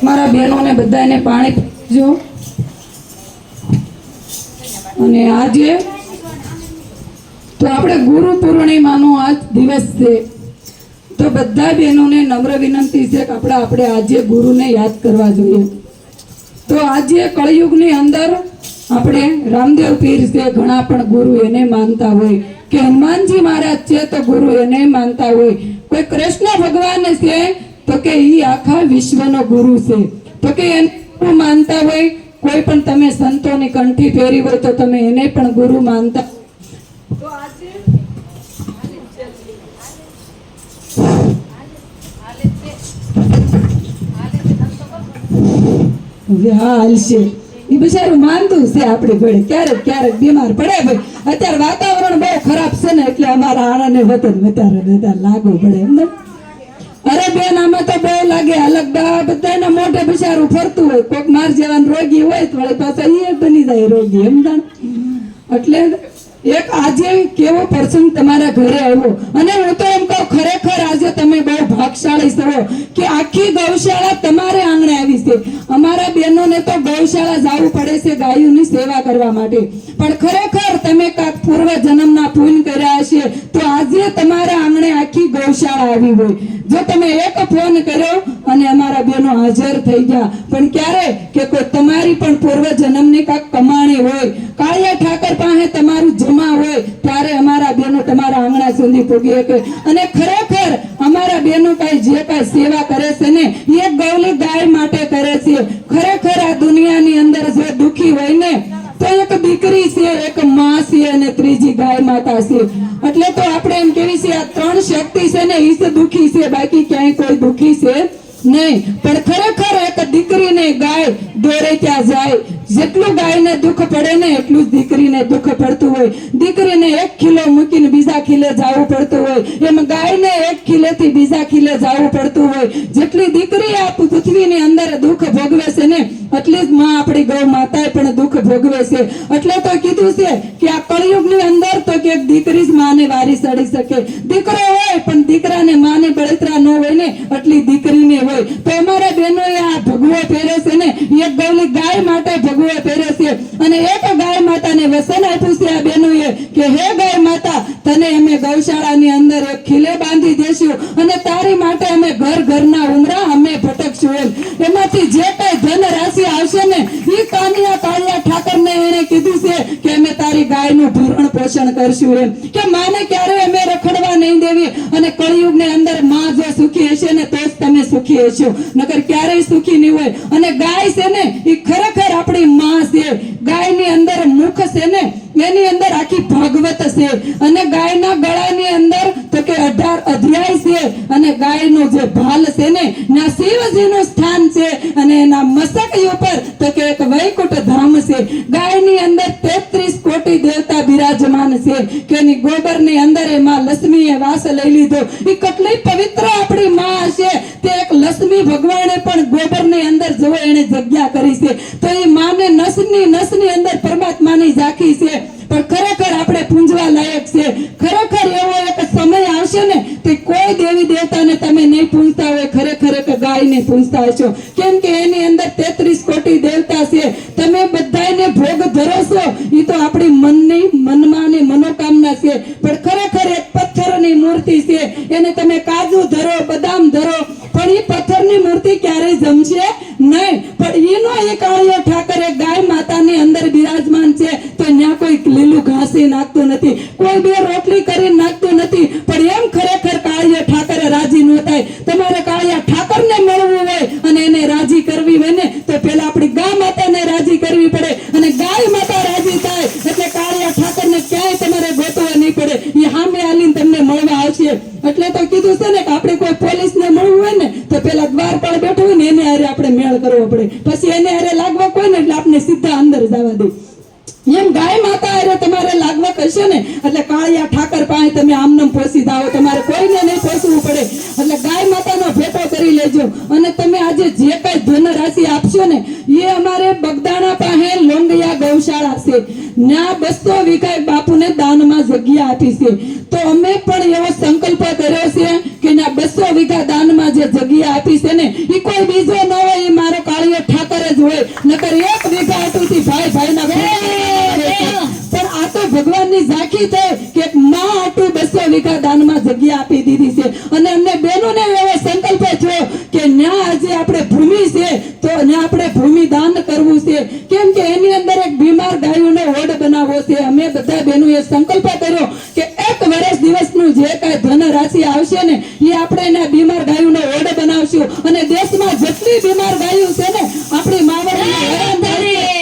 મારા બહેનોને બધાને પાણી પીજો। અને આજે તો આપણે ગુરુ પૂર્ણિમાનો આજ દિવસ છે, તો બધા બહેનોને નમ્ર વિનંતી છે કે આપણે આજે ગુરુને યાદ કરવા જોઈએ। તો આજે કળયુગની અંદર આપણે રામદેવ પીર છે, ઘણા પણ ગુરુ એને માનતા હોય કે હનુમાનજી મહારાજ છે તો ગુરુ એને માનતા હોય, કોઈ કૃષ્ણ ભગવાન છે તો કે ઈ આખા વિશ્વનો ગુરુ છે, તો કે એને માનતા હોય। કોઈ પણ તમે સંતોની કંઠી ફેરી હોય તો તમે એને પણ ગુરુ માનતા। તો આજે હાલશે એ બિચારું માનતું છે આપણે ઘડે ક્યારેક ક્યારેક બીમાર પડે ભાઈ। અત્યારે વાતાવરણ બહુ ખરાબ છે ને એટલે અમારા આણાને વધારે લાગુ પડે એમ ને। અરે બેન આમાં તો બહુ લાગે અલગ બધાના મોઢે બિચારું ફરતું હોય, કોઈક માર જેવા રોગી હોય તો વળી પાછા એ બની જાય રોગી એમ જાણ। એટલે એક આજે કેવો પ્રસંગ તમારા ઘરે આવ્યો, અને હું તો એમ કહું ખરેખર આજે તમે બહુ ભાગશાળી છો કે આખી ગૌશાળા તમારે આંગણે આવી છે। અમારા બહેનોને તો ગૌશાળા જવું પડે છે ગાયોની સેવા કરવા માટે, પણ ખરેખર તમે કાંક પૂર્વ જન્મના પુણ્ય કર્યા હશે તો આજે તમારા આંગણે આખી ગૌશાળા આવી હોય। જો તમે એક ફોન કર્યો અને અમારા બહેનો હાજર થઈ ગયા, પણ ક્યારે કે કોઈ તમારી પણ પૂર્વ જન્મની કાંક કમાણી હોય, કાળિયા ઠાકર પાસે તમારું જમા હોય ત્યારે અમારા બહેનો તમારા આંગણા સુધી પૂગી શકે। અને ખરેખર અમારા બહેનો જે કાંઈ સેવા કરે છે ને એ ગૌલી ગાય માટે કરે છે। ખરેખર આ દુનિયાની અંદર જે દુખી હોય ને તો એક દીકરી છે, એક માં છે અને ત્રીજી ગાય માતા છે। એટલે તો આપણે એમ કેવી છે આ ત્રણ શક્તિ છે ને એ જ દુખી છે, બાકી ક્યાંય કોઈ દુખી છે નહીં। પણ ખરેખર એક દીકરીને ગાય દોરે ત્યાં જાય, જેટલું ગાયને દુઃખ પડે ને એટલું જ દીકરીને દુઃખ પડતું હોય। દીકરીને 1 કિલો મૂકીને બીજા કિલે જવું પડતું હોય, એમ ગાયને 1 કિલેથી બીજા કિલે જવું પડતું હોય। જેટલી દીકરી આ પૃથ્વીની અંદર દુઃખ ભોગવે છે ને એટલી જ માં આપણી ગૌ માતાએ પણ દુઃખ ભોગવે છે। એટલે તો કીધું છે કે આ કળયુગની અંદર તો કે દીકરી જ માને વારી ચડી શકે, દીકરો હોય પણ દીકરાને માને બળતરા ન હોય ને એટલી દીકરીને હોય। તો અમારા બહેનોએ આ ભગવો પહેરે છે ને એક ગૌલી ગાય માટે ભગવો પહેરે છે, અને એક ગાય માતાને વસન આપ્યું છે આ બહેનોએ કે હે ગાય માતા તને અમે ગૌશાળાની અંદર એક ખીલે બાંધી દેશું અને તારી માટે અમે ઘરના ઉમરા અમે ભટકશું એમ। એમાંથી જે કઈ ધન રાશિ આવશે ને એ કાળિયા ઠાકરને એને કીધું છે કે અમે તારી ગાયનું ભરણ પોષણ કરશું એમ, કે માને ક્યારે અમે રખડવા નહીં દેવી। અને કળિયુગની અંદર માં જો સુખી હશે ને તો જ તમે સુખી હશો, નકર ક્યારેય સુખી નહીં હોય। અને ગાય છે ને એ ખરેખર આપણી માં છે। ગાયની અંદર મુખ છે ને એની અંદર આખી ભાગવત છે, અને ગાયના ગળાની અંદર તો કે 18 અધ્યાય છે, અને ગાયનો જે ભાલ છે ને ના શિવજીનું સ્થાન છે, અને એના મસ્તક ઉપર તો કે એક વૈકુંઠ ધામ છે। ગાયની અંદર 33 કોટી દેવતા બિરાજમાન છે, કે એની ગોબરની અંદર એ માં લક્ષ્મીએ વાસ લઈ લીધો। એ કેટલી પવિત્ર આપણી માં હશે, તે એક લક્ષ્મી ભગવાને પણ ગોબરની અંદર જો એને જગ્યા કરી છે, તો એ માને નસની અંદર પરમાત્માની ઝાંખી છે। પણ ખરેખર આપણે પૂંજવા લાયક છે। ખરેખર એવો એક સમય આવશે ને તે કોઈ દેવી દેવતાને તમે નહીં પૂંજતા હોય, ખરેખર એક ગાયને પૂંજતા હશો, કેમ કે એની અંદર 33 કોટી દેવતા છે। તમે બધાને ભોગ ધરો છો એ તો આપણી મનમાંની મનોકામના છે, પણ ખરેખર એક પથ્થરની મૂર્તિ છે, એને તમે કાજુ ધરો બદામ ધરો પણ એ પથ્થરની મૂર્તિ ક્યારેય જમશે નહીં। પણ એનો એ કાળિયો ઠાકર એક ગાય માતાની અંદર બિરાજમાન છે, તો ત્યાં કોઈ લીલું ઘાસ નાખતું નથી, કોઈ બે રોટલી કરી નાખતું નથી। પણ એમ ખરેખર કાળિયા ઠાકર રાજી ન થાય। તમારે કાળિયા ઠાકરને મળવું હોય અને એને રાજી કરવી હોય ને તો પેલા આપણી ગા માતાને રાજી કરવી પડે, અને ગાય માતા રાજી થાય એટલે કાળિયા ઠાકરને ક્યાંય તમારે ગોતવા નહીં પડે, એ સામે આલીને તમને મળવા આવશે। એટલે તો કીધું છે ને કે આપણે કોઈ પોલીસને મળવું હોય ને તો પેલા દ્વારપાળ બેઠું હોય ને એને હારે આપણે મેળ કરવો પડે, પછી એને હારે લાગવા કોઈ ને એટલે આપણે સીધા અંદર જવા દે। એમ ગાય માતા અરે તમારે લાગવા કરશે ને એટલે કાળિયા ઠાકર પાસે તમે આમનામ પહોંચી જાઓ, તમારે કોઈને નહીં પહોંચવું પડે। એટલે ગાય માતાનો ભેટો કરી લેજો, અને તમે આજે જે કઈ ધન રાશિ આપશો ને એ અમારે બગદાણા પાસે લોંગિયા ગૌશાળા છે, ત્યાં 200 વીઘા બાપુને દાનમાં જગ્યા આપી છે। તો અમે પણ એવો સંકલ્પ કર્યો છે કે ના 200 વીઘા દાનમાં જે જગ્યા આપી છે ને એ કોઈ બીજો ન હોય, એ મારો નકર એક વીઘા આટુથી ભાઈ ભાઈના પણ આ તો ભગવાનની ઝાંખી થઈ કે એક માં આટું 200 વીઘા દાનમાં જગ્યા આપી દીધી છે અને અમને બહેનોને એવો સંકલ્પ થયો કે ન્યા આજે આપણે ભૂમિ છે તો ન્યા આપણે ભૂમિ દાન કરવું છે કેમ કે એની અંદર એક બીમાર ગાયોનો ઓડ બનાવવો છે અમે બધા બહેનોએ સંકલ્પ કર્યો કે એક વર્ષ દિવસનું જે કાંઈ ધન રાશિ આવશે ને એ આપણે એના બીમાર ગાયોનો ઓડ બનાવશું અને દેશમાં જેટલી બીમાર ગાયો છે ને આપણી માવડીને હેરાન થાય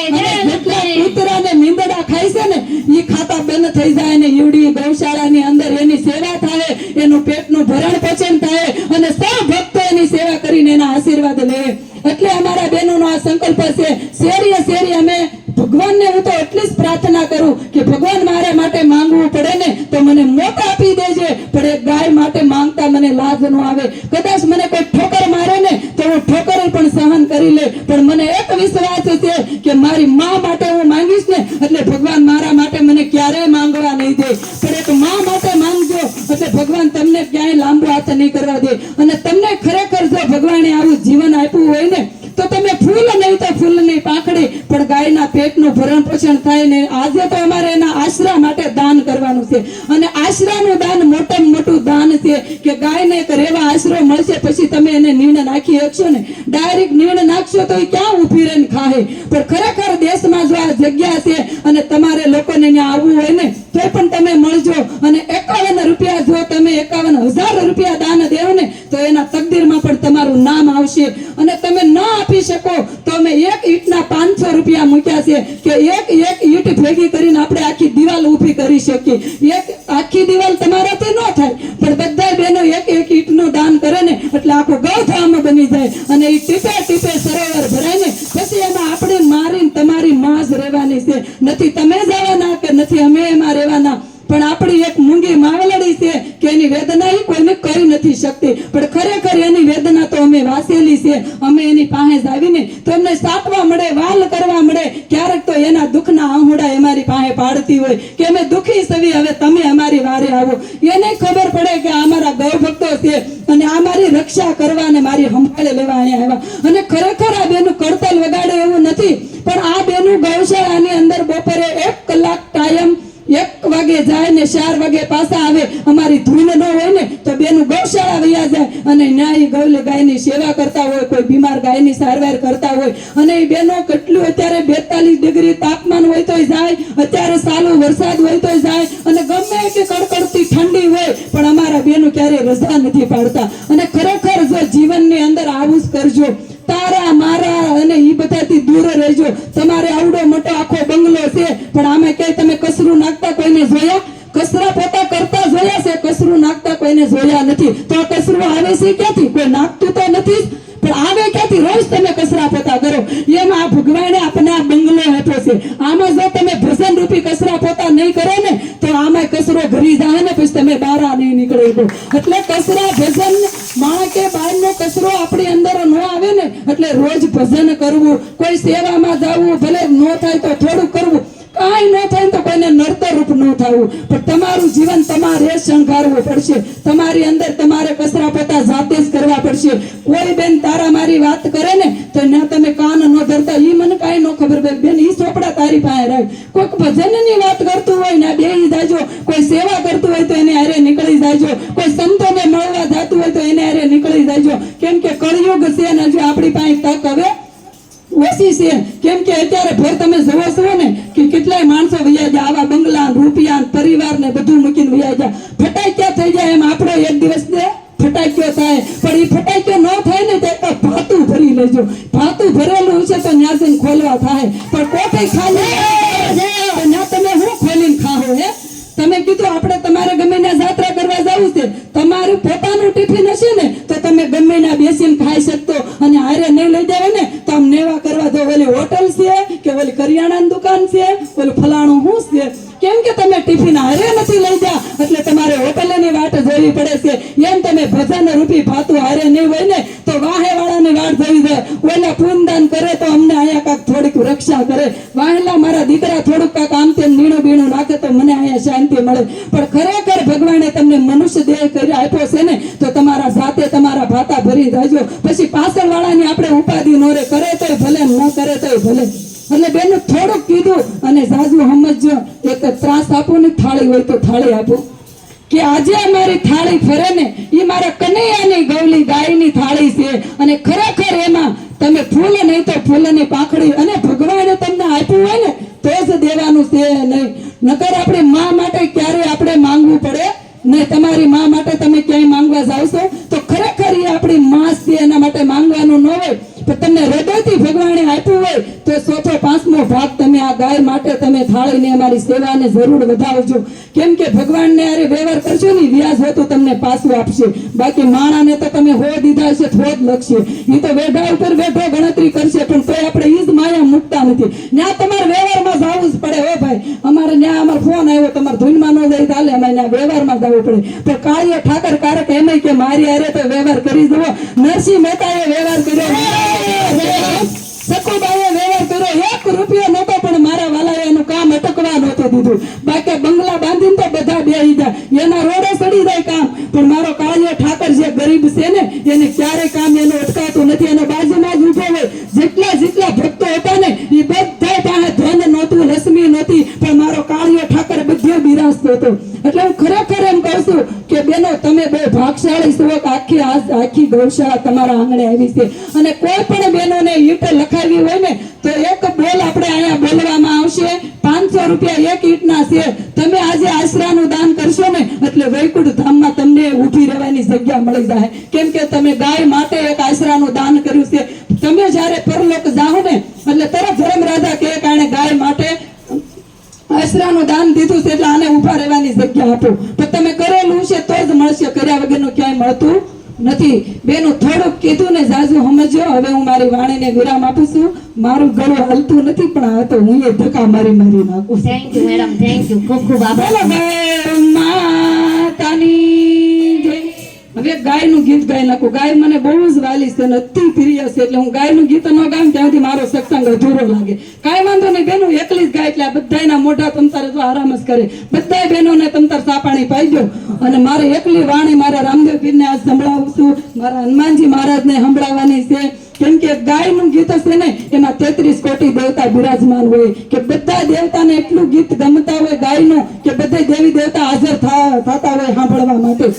છે અને જેટલા કૂતરા ને નીંદડા ખાય છે ને એ ખાતા બંધ થઈ જાય ને ઈવડી ગૌશાળાની અંદર એની સેવા થાય એનું પેટનું ભરણ પોષણ થાય અને સૌ ભક્તો એની સેવા કરીને એના આશીર્વાદ લે એટલે અમારા બહેનોનો આ સંકલ્પ છે શેરીએ શેરી અમે ભગવાનને હું તો એટલી જ પ્રાર્થના કરું કે ભગવાન મારા માટે માંગવું પડે ને તો મને મોત આપી દેજે પણ એક ગાય માટે માંગતા મને લાજ ન આવે કદાચ મને કોઈ ઠોકર મારે ને તો હું ઠોકર પણ સહન કરી લે પણ મને એક વિશ્વાસ છે કે મારી માં માટે હું માંગીશ ને એટલે ભગવાન મારા માટે મને ક્યારેય માંગવા નહીં દે પણ એક માં માટે માંગજો એટલે ભગવાન તમને ક્યાંય લાંબો હાથ નહીં કરવા દે અને તમને ખરેખર જો ભગવાને આવું જીવન આપ્યું હોય ને તો તમે ફૂલ નહીં તો ફૂલની પાંખડી પણ ગાયના પેટનું ભરણ પોષણ થાય ને આજે તો અમારે એના આશરા માટે દાન કરવાનું છે અને આશરાનું દાન મોટામાં મોટું દાન છે કે ગાયને એક રેવા આશરો મળશે પછી તમે એને નીણ નાખી શકશો ને ડાયરેક્ટ નીણ નાખશો તો એ ક્યાં ઊભી રહીને ખાહે પણ ખરેખર દેશમાં જો આ જગ્યા છે અને તમારે લોકોને ત્યાં આવવું હોય ને તો પણ તમે મળજો અને 51 રૂપિયા જો તમે 51,000 રૂપિયા દાન દેવો ને તો એના તકદીરમાં પણ તમારું નામ આવશે અને તમે ન આપી શકો તો અમે એક ઈંટના 500 રૂપિયા મૂક્યા છે કે એક ઈંટ ભેગી કરીને આપણે આખી દિવાલ ઊભી કરી શકીએ એક આખી દિવાલ તમારાથી ન થાય પણ બધા બહેનો એક ઈંટનું દાન કરે ને એટલે આખું ગૌધામ બની જાય અને એ ટીપે ટીપે સરોવર ભરાય ને પછી એમાં આપણે મારીને તમારી માં જ રહેવાની છે નથી તમે જવાના કે નથી અમે એમાં રહેવાના પણ આપણી એક મૂંગી માવલડી છે કે એની વેદના ઈ કોઈને કરી નથી શકતી પણ ખરેખર એની વેદના તો અમે વાસેલી છે અમે એની પાસે આવીને તો અમને સાટવા મળે વાલ કરવા મળે ક્યારેક તો એના દુઃખના આંહોડા અમારી પાસે પાડતી હોય કે અમે દુઃખી સવી હવે તમે અમારી વારે આવો એને ખબર પડે કે અમારા ગૌ ભક્તો છે અને આ મારી રક્ષા કરવા અને મારી સંભાળે લેવા અહીંયા આવ્યા અને ખરેખર આ બેનું કડતલ વગાડે એવું નથી પણ આ બેનું ગૌશાળાની અંદર બપોરે 1 કલાક કાયમ 1 વાગે જાય ને 4 વાગે પાછા આવે અમારી ધૂન ન હોય ને તો બેનું ગૌશાળા વયા જાય અને ન્યાય ગૌલે ગાયની સેવા કરતા હોય કોઈ બીમાર ગાયની સારવાર કરતા હોય અને એ બેનો કેટલું અત્યારે 42 ડિગ્રી તાપમાન હોય તોય જાય અત્યારે સાલો વરસાદ હોય તોય જાય અને ગમે કે કડકડતી ઠંડી હોય પણ અમારા બેનો ક્યારે રજા નથી પાડતા અને ખરેખર જો જીવનની અંદર આવું જ કરજો તારા મારા અને ઈ બધાથી દૂર રહેજો તમારે આવડો મોટો આખો બંગલો છે પણ આમે કઈ તમે કસરું નાખતા કોઈને જોયા કસરા પોતા કરતા જોયા છે કસરું નાખતા કોઈને જોયા નથી તો આ કસરું આવે છે ક્યાંથી કોઈ નાખતું તો નથી પણ આવે ક્યાંથી રોજ તમે કસરા પોતા કરો એમાં આ ભગવાને આપણને આ બંગલો આપ્યો છે આમાં જો તમે ભજન રૂપી કસરા પોતા નહીં કરો ને તો આમાં કસરો ઘરી જાય ને પછી તમે બારા નહીં નીકળે એટલે કસરા ભજન માં કે બહારનો કચરો આપણી અંદર ન આવે ને એટલે રોજ ભજન કરવું કોઈ સેવામાં જવું ભલે ન થાય તો થોડું કરવું કાંઈ ન થાય તો કોઈને નડતરરૂપ ન થવું પણ તમારું જીવન તમારે શણગારવું પડશે તમારી અંદર તમારે કચરા પોતા જાતે જ કરવા પડશે કોઈ બેન તારા મારી વાત કરે ને તો ના તમે કાન ન ધરતા ઈ મને કાંઈ ન ખબર પડે બેન ઈ ચોપડા તારી પાસે રાખ કોઈક ભજનની વાત કરતું હોય ને બેહી જાજો કોઈ સેવા કરતું હોય તો એને હારે નીકળી જાજો કોઈ સંતોને મળવા જતું હોય તો એને હારે નીકળી જાજો કેમ કે કળયુગ છે ને જો આપણી પાસે તક હવે ઓછી છે કેમ કે અત્યારે ભર તમે જોવો છો ને કે કેટલાય માણસો વયા જાય આવા બંગલા રૂપિયા પરિવાર ને બધું મૂકીને વયા જાય ફટાક્યા થઈ જાય એમ આપણો એક દિવસ ને ફટાક્યો થાય પણ એ ફટાક્યો ન થાય ને તો ભાતું ભરી લેજો ભાતું ભરેલું છે તો ન્યા જઈને ખોલવા થાય પણ કોઠી ખાલી ના તમે હું ખોલીને ખાઓ હે તમે કીધું આપણે તમારે ગમે ના જાત્રા કરવા જવું છે તમારું પોતાનું ટિફિન હશે ને તો તમે ગમે ના બેસીને ખાઈ શકતો અને હારે નહીં લઈ જાવ ને તો આમ નેવા કરવા દો ઓલી હોટલ છે કે ઓલી કરિયાણાની દુકાન છે ઓલું ફલાણું હું છે કેમ કે તમે ટિફિન હારે નથી લઈ જા એટલે તમારે હોટલની વાટ જોવી પડે છે એમ તમે ભજન રૂપી ભાતું હારે નહીં હોય ને તો વાહે વાળાને ની વાટ જોઈ જાય, ઓલા પૂનદાન કરે તો અમને અહીંયા કાંક થોડીક રક્ષા કરે, વાહેલા મારા દીકરા થોડુંક કાંક આમ તેમ નીણું બીણું નાખે તો મને અહીંયા શાંતિ મળે. પણ ખરેખર ભગવાને તમને મનુષ્ય દેહ કરી આપ્યો છે ને તો તમારા જાતે તમારા ભાતા ભરી જાજો. પછી પાછળ વાળાની આપણે ઉપાધિ ન રે, કરે તોય ભલે ન કરે તોય ભલે. એટલે બેન થોડુંક કીધું અને જાજુ સમજજો. એક ત્રાસ આપો ને, થાળી હોય તો થાળી આપો, કે આજે અમારી થાળી ફરે ને એ મારા કનૈયાની ગૌલી ગાયની થાળી છે. અને ખરેખર એમાં તમે ફૂલ નહીં તો ફૂલની પાંખડી અને ભગવાને તમને આપ્યું હોય ને તો જ દેવાનું છે નહીં. નકર આપણે મા માટે ક્યારે આપણે માંગવું પડે નહીં. તમારી મા માટે તમે ક્યાંય માંગવા જાવશો તો ખરેખર એ આપણી મા છે, એના માટે માંગવાનું ન હોય. પણ તમને હૃદયથી ભગવાને આપ્યું હોય તો 1/5 ભાગ તમે આ ગાય માટે તમે થાળીને અમારી સેવાને જરૂર વધાવજો. કેમ કે ભગવાનને અરે વ્યવહાર કરશો ને વ્યાજ હોય તો તમને પાછું આપશે. બાકી માણાને તો તમે હો દીધા છે તો જ લખશે. એ તો વેઢા ઉપર વેઢો ગણતરી કરશે પણ તોય આપણે ઈ જ માયા મૂકતા નથી. ત્યાં તમારે વ્યવહારમાં જવું જ પડે. હો ભાઈ, અમારે ત્યાં અમારો ફોન આવ્યો, તમારે ધૂનમાં ન જાય ચાલે, અમારે ત્યાં વ્યવહારમાં જવું પડે. પણ કાળીયો ઠાકર કારક એમ કે મારી હારે તો વ્યવહાર કરી જવો. નરસિંહ મહેતાએ વ્યવહાર કર્યો, સકુબાઈએ વ્યવહાર કર્યો, 1 રૂપિયો નહોતો પણ મારા વાલાએ એનું કામ અટકવા નહોતું દીધું. બાકી બંગલા બાંધીને તો બધા બેહી જાય, એના રોડે સડી જાય કામ. પણ મારો કાળિયો ઠાકર જે ગરીબ છે ને એને ક્યારેય કામ એનું અટકાતું નથી. એનો બાજુમાં જ ઉભો હોય. જેટલા ભક્તો હતા ને એ બધા પાસે ધન નહોતું, લક્ષ્મી નહોતી, પણ મારો કાળિયો ઠાકર બધે બિરાજતો હતો. એટલે હું ખરેખર એમ કહું છું કે બેનો તમે બહુ ભાગશાળી છો કે આખી ગૌશાળા તમારા આંગણે આવી છે. અને કોઈ પણ બહેનોને ઈંટ લખાવી હોય ને તો એક બોલ આપણે અહીંયા બોલવામાં આવશે. 500 રૂપિયા એક ઈંટના છે. તમે આજે આશરાનું દાન કરશો ને એટલે વૈકુંઠ ધામમાં તમને ઊભી રહેવાની જગ્યા મળી જાય. કેમ કે તમે ગાય માટે એક આશરાનું દાન કર્યું છે. તમે જ્યારે પરલોક જાઓ ને એટલે તરત ધર્મરાજા કહે કે આણે ગાય માટે આશરાનું દાન દીધું છે એટલે આને ઊભા રહેવાની જગ્યા આપો. પણ તમે કરેલું છે તો જ મળશે, કર્યા વગરનું ક્યાંય મળતું નથી. બેનું થોડુંક કીધું ને જાજુ સમજો. હવે હું મારી વાણીને વિરામ આપું છું. મારું ગળું હલતું નથી પણ આ તો હું એ ધક્કા મારી નાખું. Thank you madam, thank you, ખૂબ ખૂબ આભાર. માતાની જય. હવે ગાયનું ગીત ગાઈ નાખું. ગાય મને બહુ જ વાલી છે, અતિ પ્રિય છે. એટલે હું ગાયનું ગીત ન ગામ ત્યાંથી મારો સત્સંગ અધૂરો લાગે. કાંઈ વાંધો નહીં બેનો, એકલી જ ગાય એટલે આ બધાના મોઢા તમતારે તો આરામ જ કરે. બધા બહેનોને તમતાર સાપાણી પાઈજો. અને મારે એકલી વાણી મારા રામદેવ પીરને આજ સંભળાવું છું, મારા હનુમાનજી મહારાજને સંભળાવવાની છે. કેમ કે ગાયનું ગીત છે ને એમાં 33 કોટી દેવતા બિરાજમાન હોય. કે બધા દેવતાને એટલું ગીત ગમતા હોય ગાયનું કે બધા દેવી દેવતા હાજર થતા હોય સાંભળવા માટે.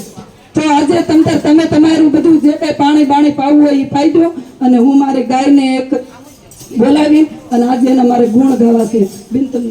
તો આજે તમે તમારું બધું જે કઈ પાણી બાણી પાવું હોય એ પાઈજો. અને હું મારી ગાયને એક બોલાવી અને આજે એના મારે ગુણ ગાવા છે. બેન તમને